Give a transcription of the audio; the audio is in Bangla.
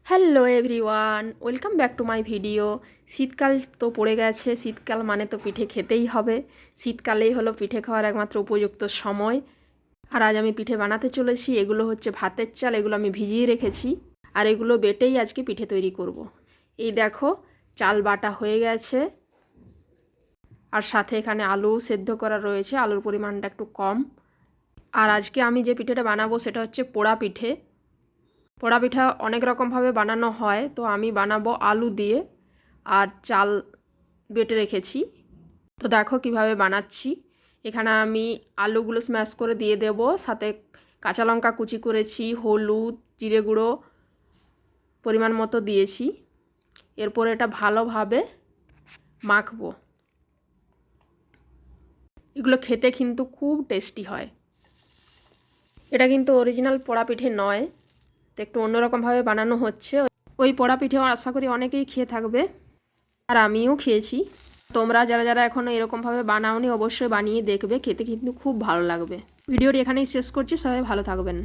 Hello everyone, welcome back to my video. শীতকাল তো পড়ে গেছে, শীতকাল মানে তো পিঠে খেতেই হবে। শীতকালেই হলো পিঠে খাওয়ার একমাত্র উপযুক্ত সময়। আর আজ আমি পিঠে বানাতে চলেছি। এগুলো হচ্ছে ভাতের চাল, এগুলো আমি ভিজিয়ে রেখেছি। আর এগুলো বেটেই আজকে পিঠে তৈরি করব। এই দেখো, চাল বাটা হয়ে গেছে। আর সাথে এখানে আলু সেদ্ধ করা রয়েছে, আলুর পরিমাণটা একটু কম। আর আজকে আমি যে পিঠেটা বানাবো সেটা হচ্ছে পোড়া পিঠে। পোড়া পিঠা অনেক রকমভাবে বানানো হয়, তো আমি বানাবো আলু দিয়ে। আর চাল বেটে রেখেছি, তো দেখো কিভাবে বানাচ্ছি। এখানে আমি আলুগুলো স্ম্যাশ করে দিয়ে দেব, সাথে কাঁচা লঙ্কা কুচি করেছি, হলুদ, জিরে গুঁড়ো পরিমাণ মতো দিয়েছি। এরপর এটা ভালোভাবে মাখবো। এগুলো খেতে কিন্তু খুব টেস্টি হয়। এটা কিন্তু অরিজিনাল পোড়া পিঠে নয়, তো একটু অন্যরকমভাবে বানানো হচ্ছে। ওই পোড়া পিঠেও আশা করি অনেকেই খেয়ে থাকবে, আর আমিও খেয়েছি। তোমরা যারা যারা এখনও এরকমভাবে বানাওনি অবশ্যই বানিয়ে দেখবে, খেতে কিন্তু খুব ভালো লাগবে। ভিডিওটি এখানেই শেষ করছি, সবাই ভালো থাকবেন।